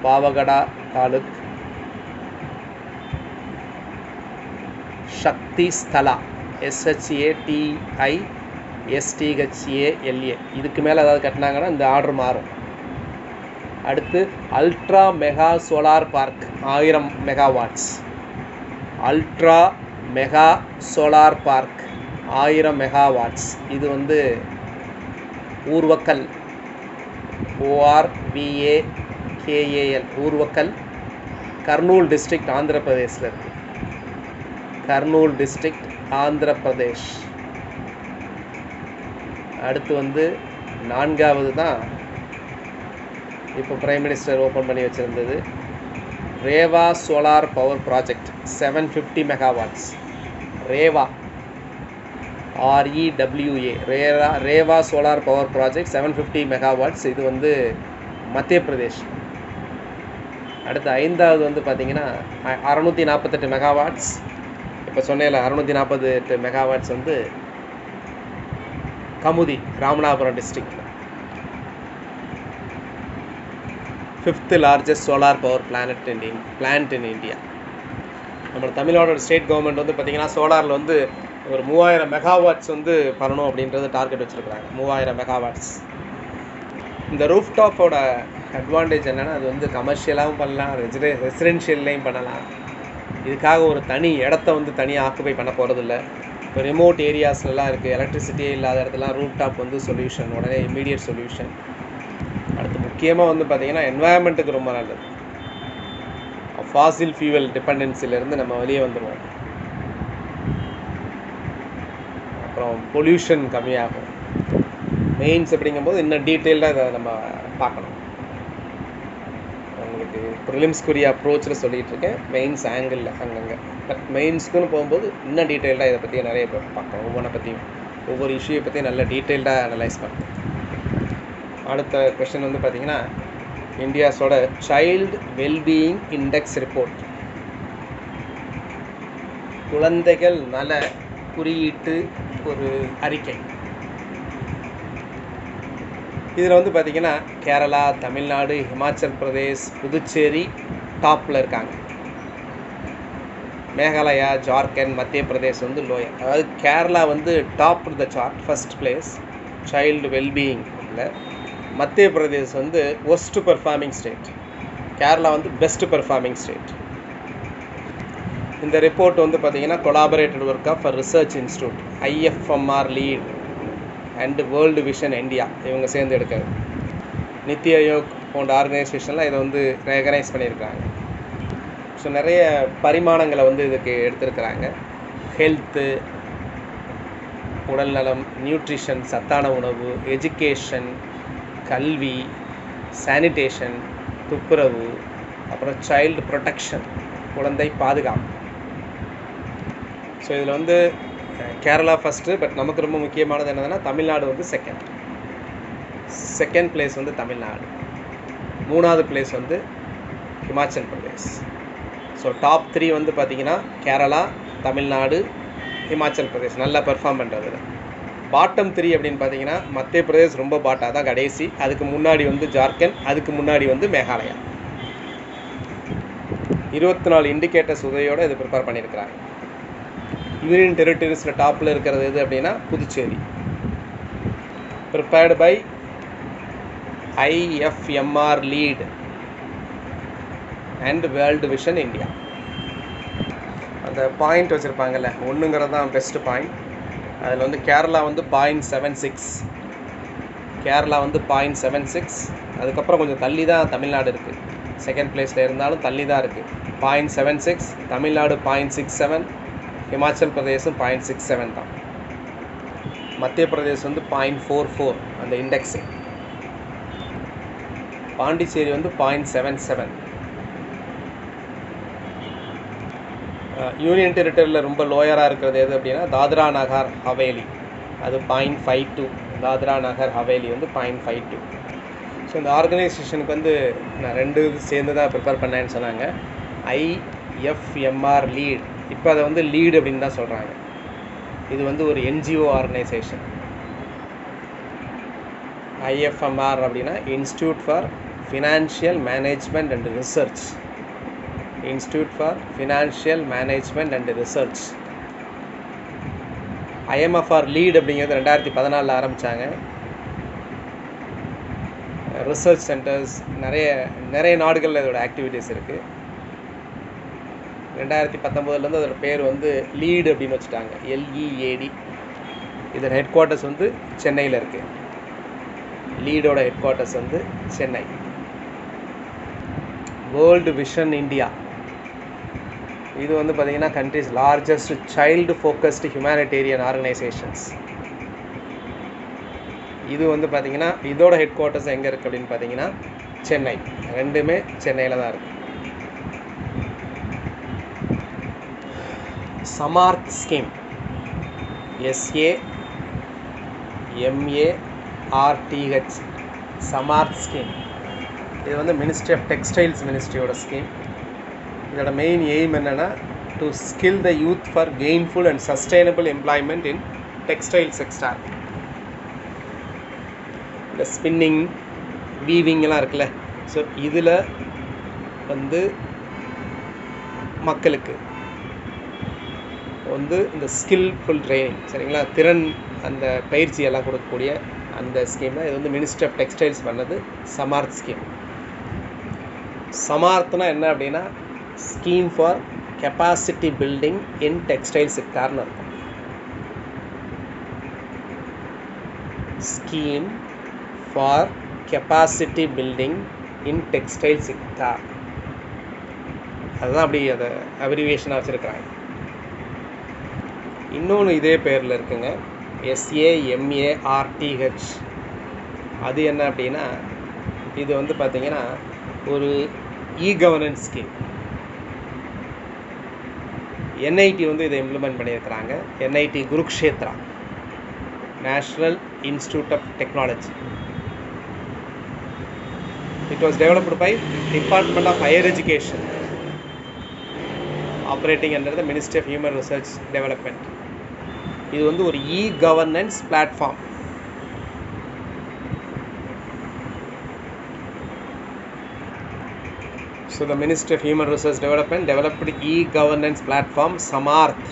பாவகடா தாலுக் சக்தி ஸ்தலா, SHATISTHALA. இதுக்கு மேலே ஏதாவது கட்டினாங்கன்னா இந்த ஆர்டர் மாறும். அடுத்து ultra mega solar park 1000 megawatts. Ultra mega solar park 1000 megawatts. இது வந்து ஊர்வக்கல், ORVAKAL, ஊர்வக்கல், கர்னூல் டிஸ்ட்ரிக்ட், ஆந்திர பிரதேசில் இருக்குது. கர்னூல் டிஸ்ட்ரிக்ட், ஆந்திர பிரதேஷ். அடுத்து வந்து 4வது தான் இப்போ பிரைம் மினிஸ்டர் ஓப்பன் பண்ணி வச்சுருந்தது, Rewa solar power project 750 megawatts. Rewa, REWA, Rewa solar power project 750 megawatts. இது வந்து மத்திய பிரதேஷ். அடுத்து 5வது வந்து பார்த்திங்கன்னா 648 மெகாவாட்ஸ். இப்போ சொன்னேன்ல 648 மெகாவாட்ஸ் வந்து கமுதி, ராமநாதபுரம் டிஸ்ட்ரிக்டில். 5th largest solar power plant in India. நம்ம தமிழ்நாடோட ஸ்டேட் கவர்மெண்ட் வந்து பார்த்திங்கன்னா சோலாரில் வந்து ஒரு 3000 மெகாவாட்ஸ் வந்து பண்ணணும் அப்படின்றது டார்கெட் வச்சுருக்குறாங்க. 3000 மெகாவாட்ஸ். இந்த ரூஃப் டாப்போட அட்வான்டேஜ் என்னென்னா, அது வந்து கமர்ஷியலாகவும் பண்ணலாம், ரெசிடென்ஷியல்லையும் பண்ணலாம். இதுக்காக ஒரு தனி இடத்த வந்து தனியாக ஆக்குபை பண்ண போகிறதில்ல. இப்போ ரிமோட் ஏரியாஸ்லாம் இருக்குது, எலக்ட்ரிசிட்டியே இல்லாத இடத்துலாம் ரூஃப் டாப் வந்து சொல்யூஷன், உடனே இமீடியட் சொல்யூஷன். அடுத்து முக்கியமாக வந்து பார்த்திங்கன்னா என்வாயன்மெண்ட்டுக்கு ரொம்ப நல்லது. ஃபாசில் ஃபியூவல் டிபெண்டன்சிலேருந்து நம்ம வெளியே வந்துடுவோம். அப்புறம் பொல்யூஷன் கம்மியாகும். மெயின்ஸ் அப்படிங்கும்போது இன்னும் டீட்டெயில்டாக இதை நம்ம பார்க்கணும். உங்களுக்கு ப்ரிலிம்ஸ்க்குரிய அப்ரோச்சில் சொல்லிகிட்டு இருக்கேன், மெயின்ஸ் ஆங்கிளில் அங்கங்கே. பட் மெயின்ஸ்க்குன்னு போகும்போது இன்னும் டீட்டெயில்டாக இதை பற்றி நிறைய பார்க்கணும். ஒவ்வொன்றை பற்றியும், ஒவ்வொரு இஷ்யூவை பற்றியும் நல்ல டீட்டெயில்டாக அனலைஸ் பண்ணணும். அடுத்த கொஸ்டின் வந்து பார்த்திங்கன்னா, இந்தியாஸோட சைல்டு வெல்பீயிங் இண்டெக்ஸ் ரிப்போர்ட், குழந்தைகள் நல குறியீட்டு ஒரு அறிக்கை. இதில் வந்து பார்த்திங்கன்னா கேரளா, தமிழ்நாடு, ஹிமாச்சல் பிரதேஷ், புதுச்சேரி டாப்பில் இருக்காங்க. மேகாலயா, ஜார்க்கண்ட், மத்திய பிரதேஷ் வந்து லோயர். அதாவது கேரளா வந்து top the chart, first place child wellbeing. Madhya Pradesh வந்து ஒஸ்ட் பெர்ஃபார்மிங் ஸ்டேட், கேரளா வந்து பெஸ்ட் பெர்ஃபார்மிங் ஸ்டேட். இந்த ரிப்போர்ட் வந்து பார்த்திங்கன்னா collaborated work of research institute, IFMR lead and world vision India, இவங்க சேர்ந்து எடுக்கிறது. நித்தி ஆயோக் போன்ற ஆர்கனைசேஷனில் இதை வந்து ரெகனைஸ் பண்ணியிருக்காங்க. ஸோ நிறைய பரிமாணங்களை வந்து இதுக்கு எடுத்திருக்கிறாங்க. ஹெல்த்து, உடல்நலம், நியூட்ரிஷன், சத்தான உணவு, எஜுகேஷன், கல்வி, சானிடேஷன், துப்புரவு, அப்புறம் சைல்டு ப்ரொடெக்ஷன், குழந்தை பாதுகாப்பு. ஸோ இதில் வந்து கேரளா ஃபஸ்ட்டு, பட் நமக்கு ரொம்ப முக்கியமானது என்னதுன்னா தமிழ்நாடு வந்து செகண்ட் பிளேஸ் வந்து தமிழ்நாடு, 3வது பிளேஸ் வந்து ஹிமாச்சல் பிரதேஷ். ஸோ டாப் 3 வந்து பார்த்திங்கன்னா கேரளா, தமிழ்நாடு, ஹிமாச்சல் பிரதேஷ் நல்லா பெர்ஃபார்ம் பண்ணுறது. பாட்டம் 3 அப்படின்னு பார்த்தீங்கன்னா மத்திய பிரதேஷ் ரொம்ப பாட்டாக தான் கடைசி, அதுக்கு முன்னாடி வந்து ஜார்க்கண்ட், அதுக்கு முன்னாடி வந்து மேகாலயா. 24 இண்டிகேட்டர்ஸ் உதவியோடு இது ப்ரிப்பேர் பண்ணியிருக்கிறாங்க. யூனியன் டெரிட்டரிஸில் டாப்பில் இருக்கிறது எது அப்படின்னா Puducherry. Prepared by IFMR lead and world vision India. அந்த பாயிண்ட் வச்சுருப்பாங்கல்ல, ஒன்றுங்கிறது தான் பெஸ்ட்டு பாயிண்ட். அதில் வந்து கேரளா வந்து 0.76, கேரளா வந்து 0.76. அதுக்கப்புறம் கொஞ்சம் தள்ளி தான் தமிழ்நாடு இருக்குது, செகண்ட் பிளேஸில் இருந்தாலும் தள்ளி தான் இருக்குது. 0.76, தமிழ்நாடு 0.67, ஹிமாச்சல் பிரதேசம் 0.67 தான். மத்திய பிரதேஷ் வந்து 0.44 அந்த இண்டெக்ஸு. பாண்டிச்சேரி வந்து 0.77. யூனியன் டெரிட்டரியில் ரொம்ப லோயராக இருக்கிறது எது அப்படின்னா தாத்ரா நகர் ஹவேலி, அது 0.52. தாத்ரா நகர் ஹவேலி வந்து 0.52. ஸோ இந்த ஆர்கனைசேஷனுக்கு வந்து நான் 2 சேர்ந்து தான் ப்ரிப்பேர் பண்ணேன்னு சொன்னாங்க. IFMR லீட், இப்போ அதை வந்து லீடு அப்படின்னு தான் சொல்கிறாங்க. இது வந்து ஒரு NGO ஆர்கனைசேஷன். IFMR அப்படின்னா institute for financial management and research. Institute for financial management and research. IMFR lead அப்படிங்கிறது 2014 ஆரம்பித்தாங்க. ரிசர்ச் சென்டர்ஸ் நிறைய நாடுகளில் இதோட ஆக்டிவிட்டீஸ் இருக்குது. 2019 அதோட பேர் வந்து லீடு அப்படின்னு வச்சுட்டாங்க, LEAD. இதோட ஹெட் குவார்ட்டர்ஸ் வந்து சென்னையில் இருக்குது. லீடோட ஹெட் குவார்ட்டர்ஸ் வந்து சென்னை. வேர்ல்டு விஷன் இந்தியா, இது வந்து பார்த்திங்கன்னா countries largest child focused humanitarian organisations. இது வந்து பார்த்திங்கன்னா இதோட ஹெட் குவார்ட்டர்ஸ் எங்கே இருக்குது அப்படின்னு பார்த்தீங்கன்னா சென்னை. ரெண்டுமே சென்னையில் தான் இருக்குது. சமார்த் ஸ்கீம், SAMARTH, சமார்த் ஸ்கீம். இது வந்து மினிஸ்ட்ரி ஆஃப் டெக்ஸ்டைல்ஸ் மினிஸ்ட்ரியோட ஸ்கீம். இதோட மெயின் எய்ம் என்னென்னா to skill the youth for gainful and sustainable employment in textile sector. இந்த ஸ்பின்னிங், வீவிங் எல்லாம் இருக்குல்ல, ஸோ இதில் வந்து மக்களுக்கு வந்து இந்த ஸ்கில்ஃபுல் ட்ரைனிங், சரிங்களா, திறன் அந்த பயிற்சியெல்லாம் கொடுக்கக்கூடிய அந்த ஸ்கீம் தான். இது வந்து மினிஸ்ட்ரி ஆஃப் டெக்ஸ்டைல்ஸ் பண்ணது சமார்த் ஸ்கீம். சமார்த்னா என்ன அப்படின்னா scheme for capacity building in textile செக்டார்னு இருக்கும். Scheme for capacity building in textile sector, அதுதான் அப்படி அதை அப்ரிவியேஷனாக வச்சுருக்கிறாங்க. இன்னொன்று இதே பேரில் இருக்குங்க, SAMARTH. அது என்ன அப்படின்னா இது வந்து பார்த்திங்கன்னா ஒரு கவர்னன்ஸ் ஸ்கீம். NIT வந்து இதை இம்ப்ளிமெண்ட் பண்ணியிருக்கிறாங்க. NIT Kurukshetra, national institute of technology. It was developed by Department of Higher Education, operating under the Ministry of Human Research Development. இது வந்து ஒரு governance platform. So the Ministry of Human Research Development developed governance platform Samarth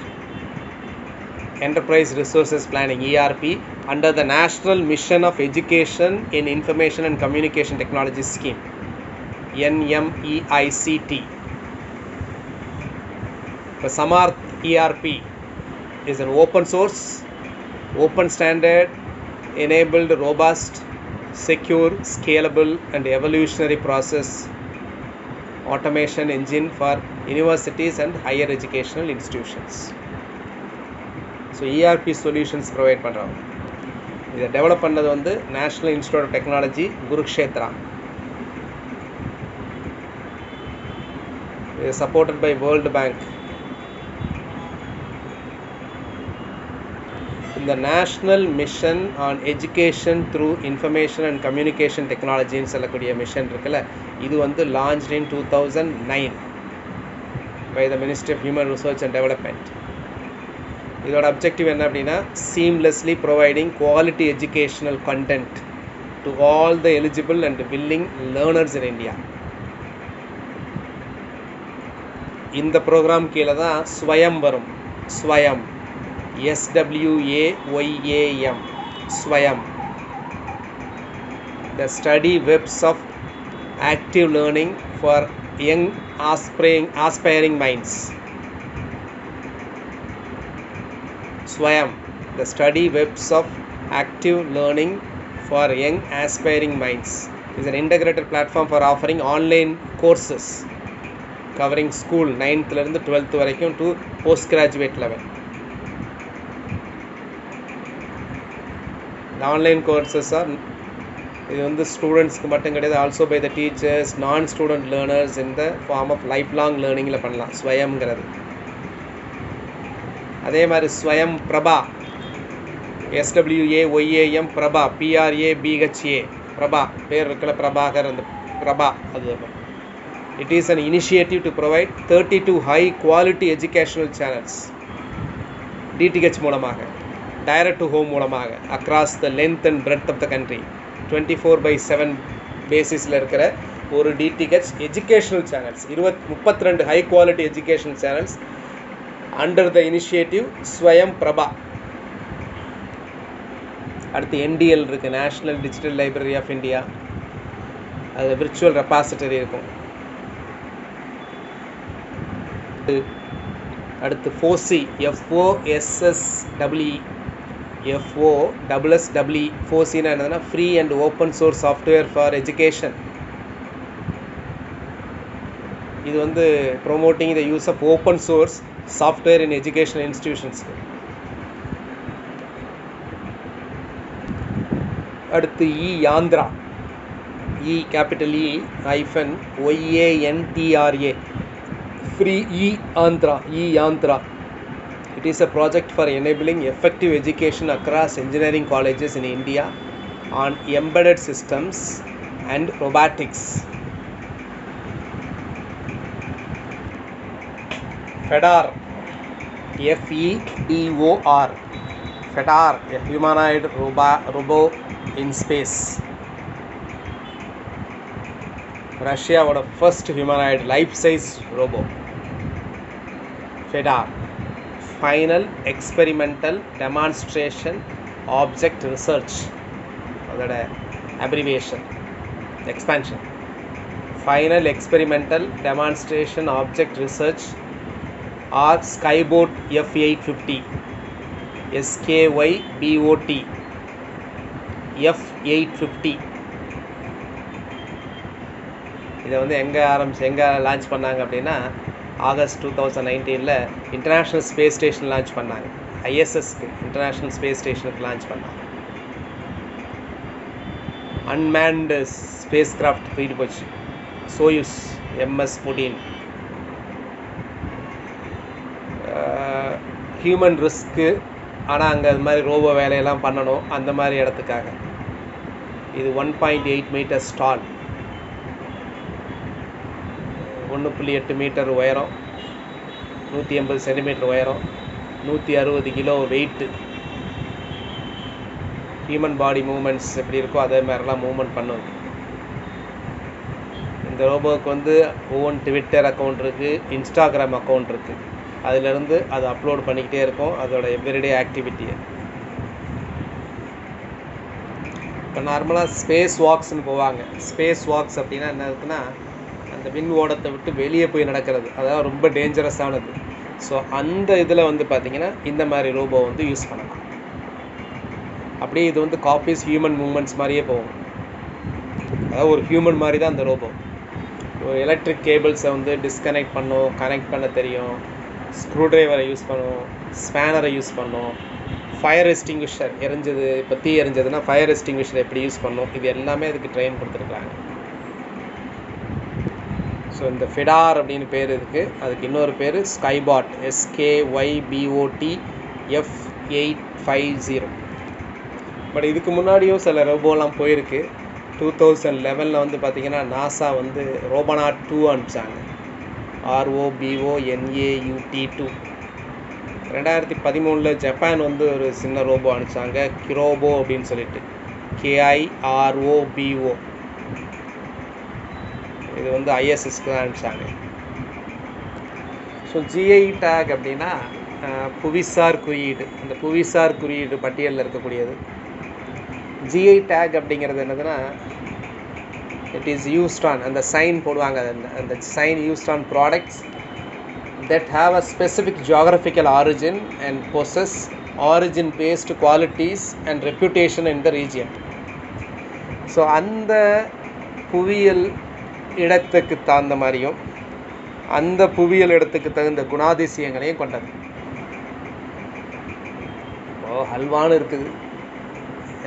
Enterprise Resources Planning, ERP, under the National Mission of Education in Information and Communication Technology Scheme, NMEICT. The Samarth ERP is an open source, open standard enabled, robust, secure, scalable and evolutionary process automation engine for universities and higher educational institutions. So ERP solutions provide பண்ணுறாங்க. இதை develop பண்ணது வந்து national institute of technology Kurukshetra. இது supported by world bank. இந்த national mission on education through information and communication டெக்னாலஜின்னு சொல்லக்கூடிய mission இருக்குல்ல, இது வந்து launched in 2009 by the ministry of human research and development. இதோட அப்ஜெக்டிவ் என்ன அப்படின்னா seamlessly providing quality educational content to all the eligible and willing learners in India. இந்த programme கீழே தான் ஸ்வயம் வரும். ஸ்வயம், SWAYAM, Swayam. The study webs of active learning for young aspiring minds. Swayam, the study webs of active learning for young aspiring minds, is an integrated platform for offering online courses covering school 9th ல இருந்து 12th வரைக்கும் to postgraduate level. The online courses are இது வந்து ஸ்டூடெண்ட்ஸ்க்கு மட்டும் கிடையாது, also by the teachers, நான் student learners இந்த ஃபார்ம் ஆஃப் லைஃப் லாங் லேர்னிங்கில் பண்ணலாம் ஸ்வயம்ங்கிறது. அதே மாதிரி ஸ்வயம் பிரபா, SWAYAM பிரபா, PRABHA பிரபா, பேர் இருக்கல பிரபாகர், அந்த பிரபா அது. It is an initiative to provide 32 high quality educational channels DTH மூலமாக, direct to home மூலமாக, across the length and breadth of the country. 24/7 பேசிஸில் இருக்கிற ஒரு DTH educational channels, 32 high quality educational channels under the initiative ஸ்வயம் பிரபா. அடுத்து NDL இருக்குது, national digital library of India, அது virtual repository இருக்கும். அடுத்து FOSSE, FOSSE, FOSSEனா என்னதுன்னா free and open source software for education. இது வந்து promoting the use of open source software in educational institutions. அடுத்து E-Yandra, capital E-YANTRA, free E-Yandra. It is a project for enabling effective education across engineering colleges in India on embedded systems and robotics. FEDOR, FEDOR, FEDOR, a humanoid robot in space. ரஷ்யாவோட first humanoid life size robot. FEDOR, final experimental demonstration object research, அதோட abbreviation expansion. Final experimental demonstration object research or Skybot F850, SKYBOT F850. இதை வந்து எங்கே launch பண்ணாங்க அப்படின்னா ஆகஸ்ட் 2019 international space station launch பண்ணாங்க. ISSக்கு, இன்டர்நேஷ்னல் ஸ்பேஸ் ஸ்டேஷனுக்கு லான்ச் பண்ணாங்க. அன்மேன்டு ஸ்பேஸ் கிராஃப்ட் போயிட்டு போச்சு, சோயூஸ் MS-14. ஹியூமன் ரிஸ்க்கு, ஆனால் அங்கே அது மாதிரி ரோபோ வேலையெல்லாம் பண்ணணும், அந்த மாதிரி இடத்துக்காக. இது 1.8 மீட்டர் ஸ்டால், 1.8 மீட்டர் உயரம், 180 சென்டிமீட்டர் உயரம், 160 kilo weight. Human body moments எப்படி இருக்கோ அதே மாதிரிலாம் மூவ்மெண்ட் பண்ணுது. இந்த ரோபோவுக்கு வந்து ஓன் ட்விட்டர் அக்கௌண்ட் இருக்குது, இன்ஸ்டாகிராம் அக்கௌண்ட் இருக்குது. அதிலிருந்து அதை அப்லோட் பண்ணிக்கிட்டே இருக்கும் அதோட எவ்ரிடே ஆக்டிவிட்டியை. இப்போ நார்மலாக ஸ்பேஸ் வாக்ஸ்னு போவாங்க. ஸ்பேஸ் வாக்ஸ் அப்படின்னா என்ன இருக்குன்னா, அந்த விண் ஓடத்தை விட்டு வெளியே போய் நடக்கிறது, அதாவது ரொம்ப டேஞ்சரஸானது. ஸோ அந்த இதில் வந்து பார்த்திங்கன்னா இந்த மாதிரி ரோபோ வந்து யூஸ் பண்ணலாம். அப்படியே இது வந்து காப்பீஸ் ஹியூமன் மூமெண்ட்ஸ் மாதிரியே போகும். அதாவது ஒரு ஹியூமன் மாதிரி தான் அந்த ரோபோ. ஒரு எலக்ட்ரிக் கேபிள்ஸை வந்து டிஸ்கனெக்ட் பண்ணும், கனெக்ட் பண்ண தெரியும், ஸ்க்ரூ ட்ரைவரை யூஸ் பண்ணும், ஸ்பேனரை யூஸ் பண்ணும், ஃபயர் எக்ஸ்டிங்விஷர் எரிஞ்சது, இப்போ தீ எரிஞ்சதுன்னா ஃபயர் எக்ஸ்டிங்விஷர் எப்படி யூஸ் பண்ணும், இது எல்லாமே அதுக்கு ட்ரெயின் கொடுத்துருக்காங்க. ஸோ இந்த FEDOR அப்படின்னு பேர் இருக்குது. அதுக்கு இன்னொரு பேர் ஸ்கைபாட், SKYBOT F850. பட் இதுக்கு முன்னாடியும் சில ரோபோலாம் போயிருக்கு. 2011 வந்து பார்த்திங்கன்னா நாசா வந்து ரோபோனாட் 2 அனுப்பிச்சாங்க, ROBONAUT2. 2013 ஜப்பான் வந்து ஒரு சின்ன ரோபோ அனுப்பிச்சாங்க, கிரோபோ அப்படின்னு சொல்லிட்டு, KIROBO. இது வந்து ISSக்கு தான் அனுப்பிச்சாங்க. ஸோ GI டேக் அப்படின்னா புவிசார் குறியீடு, அந்த புவிசார் குறியீடு பட்டியலில் இருக்கக்கூடியது. GI டேக் அப்படிங்கிறது என்னதுன்னா, இட் இஸ் யூஸ்ட் ஆன், அந்த சைன் போடுவாங்க, அந்த sign used on products that have a specific geographical origin and possess origin based qualities and reputation in the region. So அந்த புவியியல் இடத்துக்கு தகுந்த மாதிரியும் அந்த புவியியல் இடத்துக்கு தகுந்த குணாதிசயங்களையும் கொண்டது. இப்போது ஹல்வான்னு இருக்குது,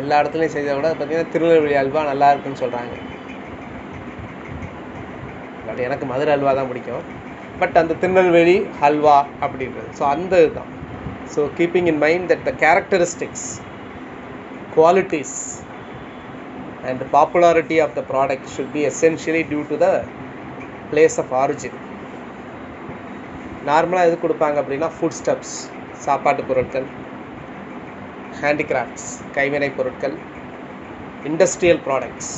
எல்லா இடத்துலையும் செய்த விட பார்த்திங்கன்னா திருநெல்வேலி ஹல்வா நல்லா இருக்குன்னு சொல்கிறாங்க. பட் எனக்கு மதுரை ஹல்வா தான் பிடிக்கும். பட் அந்த திருநெல்வேலி ஹல்வா அப்படின்றது, ஸோ அந்த இதுதான். So keeping in mind that the characteristics qualities and popularity of the product should be essentially due to the place of origin. நார்மலாக எது கொடுப்பாங்க அப்படின்னா ஃபுட் ஸ்டப்ஸ், சாப்பாட்டு பொருட்கள், ஹேண்டிகிராஃப்ட்ஸ், கைவினை பொருட்கள், இண்டஸ்ட்ரியல் ப்ராடக்ட்ஸ்,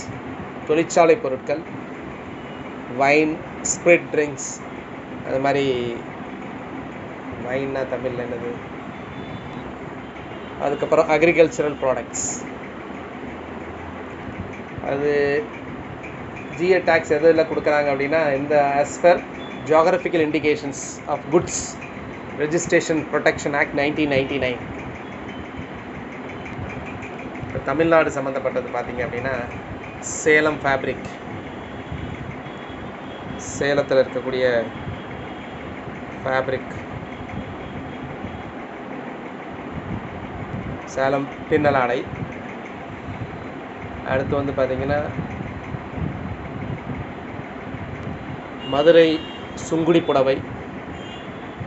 தொழிற்சாலை பொருட்கள், வைன், ஸ்பிரிட் ட்ரிங்க்ஸ், அது மாதிரி வைன்னா தமிழில் என்னது, அதுக்கப்புறம் அக்ரிகல்ச்சரல் ப்ராடக்ட்ஸ். அது ஜிஏ டேக்ஸ் எதில் கொடுக்குறாங்க அப்படின்னா இந்த as per geographical indications of goods registration protection act 1999. இப்போ தமிழ்நாடு சம்மந்தப்பட்டது பார்த்திங்க அப்படின்னா சேலம் ஃபேப்ரிக், சேலத்தில் இருக்கக்கூடிய ஃபேப்ரிக், சேலம் பின்னலாடை. அடுத்து வந்து பார்த்திங்கன்னா மதுரை சுங்குடி புடவை,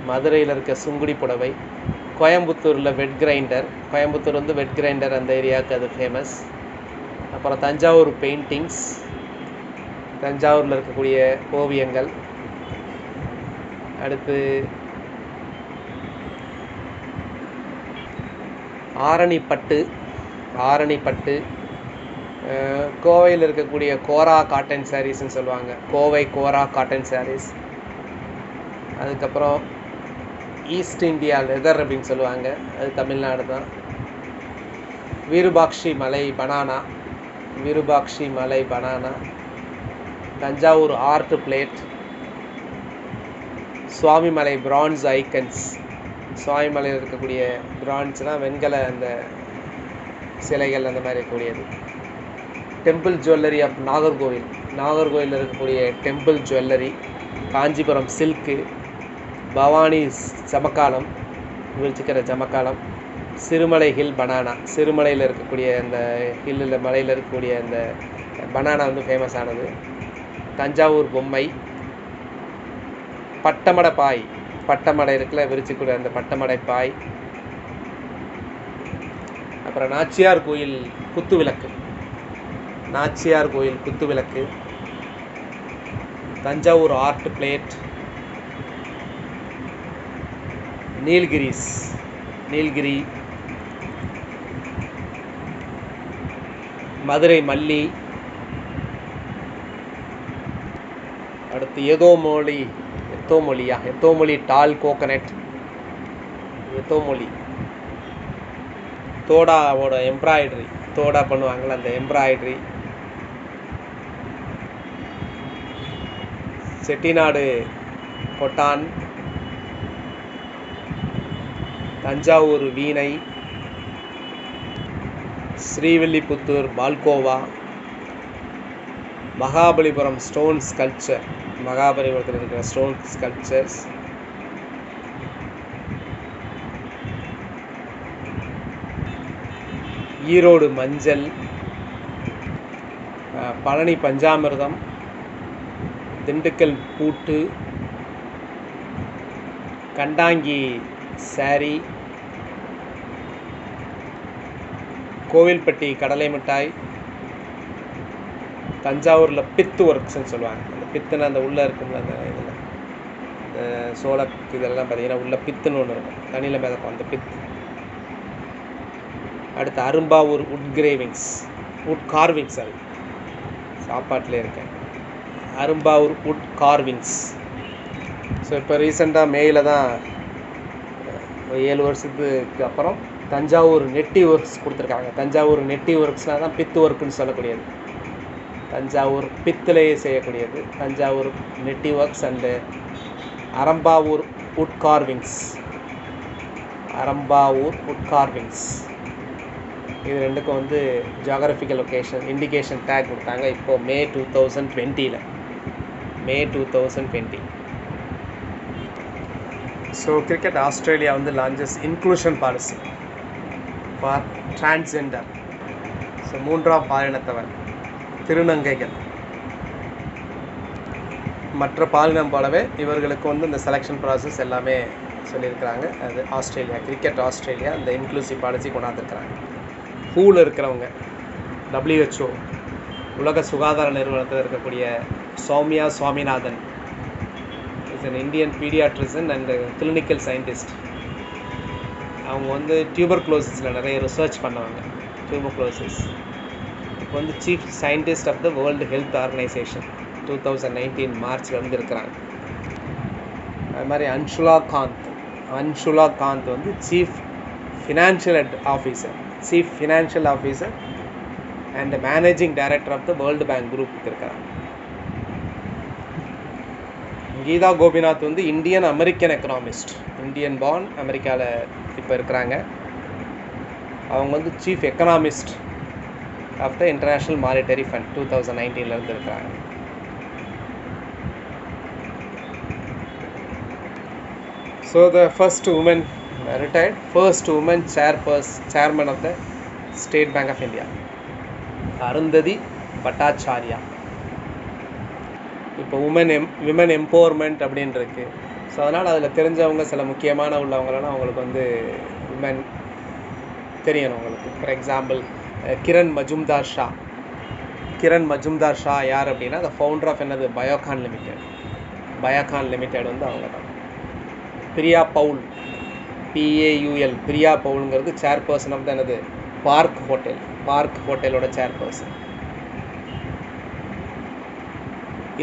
மதுரையில் இருக்க சுங்குடி புடவை. கோயம்புத்தூரில் வெட் கிரைண்டர், கோயம்புத்தூர் வந்து வெட் கிரைண்டர் அந்த ஏரியாவுக்கு அது ஃபேமஸ். அப்புறம் தஞ்சாவூர் பெயிண்டிங்ஸ், தஞ்சாவூரில் இருக்கக்கூடிய ஓவியங்கள். அடுத்து ஆரணிப்பட்டு, ஆரணிப்பட்டு கோவையில் இருக்கக்கூடிய கோரா காட்டன் சாரீஸ்ன்னு சொல்லுவாங்க, கோவை கோரா காட்டன் சாரீஸ். அதுக்கப்புறம் ஈஸ்ட் இந்தியா லெதர் அப்படின்னு சொல்லுவாங்க, அது தமிழ்நாடு தான். விருபாக்ஷி மலை பனானா, விருபாக்ஷி மலை banana. Thanjavur art plate, Swamimalai bronze icons, சுவாமிமலையில் இருக்கக்கூடிய பிரான்ஸ்னால் வெண்கல அந்த சிலைகள் அந்த மாதிரி இருக்கக்கூடியது. டெம்பிள் ஜுவல்லரி ஆஃப் நாகர்கோவில், நாகர்கோவிலில் இருக்கக்கூடிய temple jewellery. Kanchipuram silk, Bhavani ஜமக்காலம், விரிச்சிக்கிற ஜமக்காலம். சிறுமலை ஹில் பனானா, சிறுமலையில் இருக்கக்கூடிய அந்த ஹில்லில் மலையில் இருக்கக்கூடிய அந்த பனானா வந்து ஃபேமஸானது. தஞ்சாவூர் பொம்மை. பட்டமடை பாய், பட்டமடை இருக்குல்ல விரிச்சிக்கூடிய அந்த பட்டமடை பாய். அப்புறம் நாச்சியார் கோயில் குத்து விளக்கு, நாச்சியார் கோயில் குத்து விளக்கு. Thanjavur art plate. நீல்கிரிஸ், நீல்கிரி. மதுரை மல்லி. அடுத்து எதோமொழி, எத்தோமொழியா, எத்தோமொழி டால் கோகனட், எத்தோமொழி. தோடாவோட எம்ப்ராய்டரி, தோடா பண்ணுவாங்கள்ல அந்த எம்ப்ராய்டரி. செட்டிநாடு கொட்டான். தஞ்சாவூர் வீணை. ஸ்ரீவில்லிபுத்தூர் பால்கோவா. மகாபலிபுரம் ஸ்டோன் ஸ்கல்ப்சர், மகாபலிபுரத்தில் இருக்கிற ஸ்டோன் ஸ்கல்ப்சர்ஸ். ஈரோடு மஞ்சள். பழனி பஞ்சாமிர்தம். திண்டுக்கல் பூட்டு. கண்டாங்கி சாரி. கோவில்பட்டி கடலை மிட்டாய். தஞ்சாவூரில் பித்து ஒர்க்ஸ்ன்னு சொல்லுவாங்க, அந்த பித்துன்னு அந்த உள்ளே இருக்கும்ல அந்த இதில் இந்த சோளக்கு இதெல்லாம் பார்த்தீங்கன்னா உள்ள பித்துன்னு ஒன்று இருக்கும், தண்ணியில் மிதக்கும் அந்த பித்து. அடுத்து அரும்பாவூர் உட் கிரேவிங்ஸ், உட் கார்விங்ஸ், அது சாப்பாட்டில் இருக்கேன். அரும்பாவூர் உட் கார்விங்ஸ். ஸோ இப்போ ரீசெண்டாக மேயில் தான் 7 வருஷத்துக்கு அப்புறம் தஞ்சாவூர் நெட்டி ஒர்க்ஸ் கொடுத்துருக்காங்க. தஞ்சாவூர் நெட்டி ஒர்க்ஸ்னால் தான் பித்து ஒர்க்குன்னு சொல்லக்கூடியது, தஞ்சாவூர் பித்திலேயே செய்யக்கூடியது. தஞ்சாவூர் நெட்டி works and Arumbavur wood carvings, Arumbavur wood carvings. இது ரெண்டுக்கும் வந்து ஜியாகிரபிக்கல் லொக்கேஷன் இண்டிகேஷன் டேக் கொடுத்தாங்க இப்போது மே 2020, மே 2020. ஸோ கிரிக்கெட் ஆஸ்திரேலியா வந்து launches inclusion policy for transgender. So 3ஆம் பாலினத்தவர், திருநங்கைகள், மற்ற பாலினம் போலவே இவர்களுக்கு வந்து இந்த செலெக்ஷன் ப்ராசஸ் எல்லாமே சொல்லியிருக்கிறாங்க. அது ஆஸ்திரேலியா, கிரிக்கெட் ஆஸ்திரேலியா இந்த இன்க்ளூசிவ் பாலிசி கொண்டாந்துருக்கிறாங்க. ஹூவில் இருக்கிறவங்க, WHO உலக சுகாதார நிறுவனத்தில் இருக்கக்கூடிய Soumya Swaminathan is an Indian paediatrician and clinical scientist. அவங்க வந்து டியூபர்குலோசிஸில் நிறைய ரிசர்ச் பண்ணவங்க. டியூபர்குலோசிஸ் இப்போ வந்து chief scientist of the world health organisation 2019 மார்ச்சில் வந்து இருக்கிறாங்க. அது மாதிரி அன்ஷுலா காந்த் வந்து chief financial officer and managing director of the world bank குரூப்புக்கு இருக்கிறாங்க. கீதா கோபிநாத் வந்து Indian American economist, Indian born, அமெரிக்காவில் இப்போ இருக்கிறாங்க. அவங்க வந்து chief economist of the international monetary fund 2019 இருக்கிறாங்க. So the first woman retired, first woman chairman of the State Bank of India, Arundhati Bhattacharya. இப்போ விமன் எம்பவர்மெண்ட் அப்படின்னு இருக்குது. ஸோ அதனால் அதில் தெரிஞ்சவங்க சில முக்கியமான உள்ளவங்களெல்லாம் அவங்களுக்கு வந்து விமன் தெரியணும் உங்களுக்கு. ஃபார் எக்ஸாம்பிள் கிரண் மஜும்தார் ஷா யார் அப்படின்னா த ஃபவுண்டர் ஆஃப் என்னது பயோகான் லிமிடெட் வந்து அவங்க தான். பிரியா பவுல், PAUL, பிரியா பவுலுங்கிறது சேர்பர்சன் ஆஃப் த என்னது பார்க் ஹோட்டலோட சேர்பர்சன்.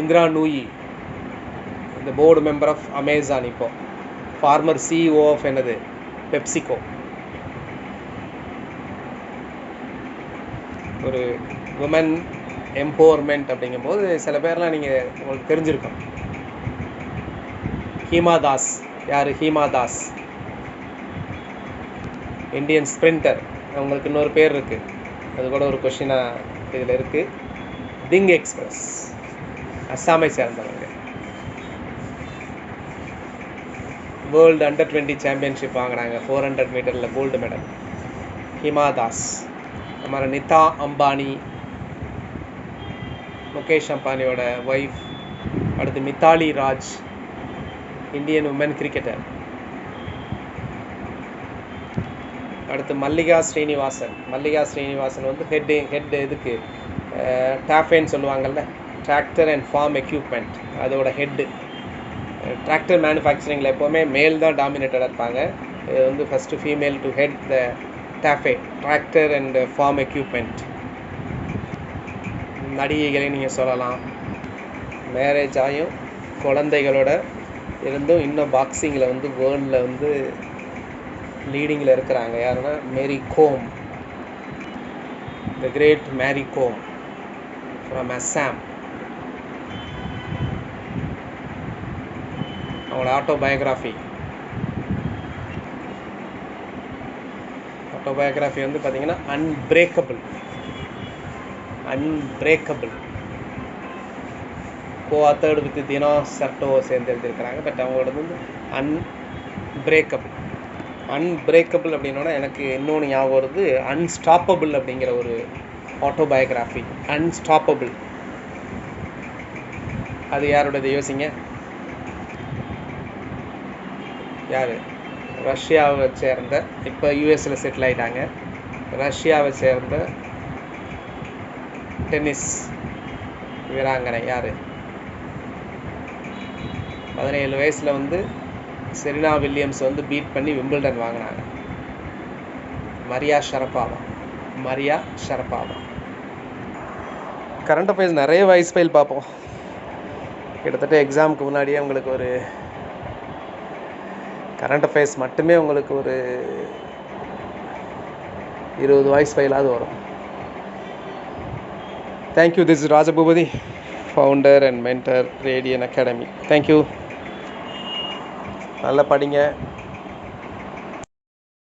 இந்திரா நூயி, இந்த போர்டு மெம்பர் ஆஃப் அமேசான், இப்போ ஃபார்மர் CEO ஆஃப் என்னது பெப்சிகோ. ஒரு உமன் எம்பவர்மெண்ட் அப்படிங்கும்போது சில பேர்லாம் நீங்கள் உங்களுக்கு தெரிஞ்சிருக்கும். Hima Das Indian sprinter. அவங்களுக்கு இன்னொரு பேர் இருக்குது, அது கூட ஒரு கொஷினாக இதில் இருக்குது. திங் எக்ஸ்பிரஸ், அஸ்ஸாமை சேர்ந்தவங்க. வேர்ல்டு அண்டர்-20 சாம்பியன்ஷிப் வாங்கினாங்க 400 மீட்டரில் கோல்டு மெடல். ஹிமா தாஸ். हमारा நிதா அம்பானி, முகேஷ் அம்பானியோட ஒய்ஃப். அடுத்து Mithali Raj, Indian woman cricketer. அடுத்து மல்லிகா ஸ்ரீனிவாசன் வந்து ஹெட் இதுக்கு டாஃபேன்னு சொல்லுவாங்கள்ல, டிராக்டர் அண்ட் ஃபார்ம் எக்யூப்மெண்ட், அதோட ஹெட்டு. டிராக்டர் மேனுஃபேக்சரிங்கில் எப்போவுமே மேல் தான் டாமினேட்டடாக இருப்பாங்க. இது வந்து first female to head the TAFE, tractor and farm equipment. நடிகைகளை நீங்கள் சொல்லலாம். மேரேஜ் ஆகியும் குழந்தைகளோட இருந்தும் இன்னும் பாக்ஸிங்கில் வந்து வேர்ல்டில் வந்து லீடிங்கில் இருக்கிறாங்க. யாருன்னா Mary Kom, the great Mary Kom from Assam. அவங்களோட ஆட்டோபயோகிராஃபி வந்து பார்த்திங்கன்னா அன்பிரேக்கபிள். co-authored with தினா சர்டோ சேர்ந்து எழுதியிருக்கிறாங்க. பட் அவங்களோட வந்து அன்பிரேக்கபிள் அப்படின்னோட எனக்கு இன்னொன்று ஞாபகம் வருது, அன்ஸ்டாப்பபிள் அப்படிங்கிற ஒரு ஆட்டோபயோகிராஃபி. அன்ஸ்டாப்பபிள் அது யாரோடது யோசிங்க. யார்? ரஷ்யாவை சேர்ந்த, இப்போ யூஎஸில் செட்டில் ஆகிட்டாங்க, ரஷ்யாவை சேர்ந்த டென்னிஸ் வீராங்கனை. யார்? 17 வயசில் வந்து செரீனா வில்லியம்ஸ் வந்து பீட் பண்ணி விம்பிள்டன் வாங்கினாங்க. மரியா ஷரபாவா. கரண்ட் அஃபேர்ஸ் நிறைய வாய்ஸ் ஃபைல் பார்ப்போம். கிட்டத்தட்ட எக்ஸாமுக்கு முன்னாடியே உங்களுக்கு ஒரு கரண்ட் அஃபேர்ஸ் மட்டுமே உங்களுக்கு ஒரு 20 வாய்ஸ் ஃபைலாவது வரும். Thank you. This is Rajaboopathi, founder and mentor radian academy. Thank you. நல்லா படிங்க.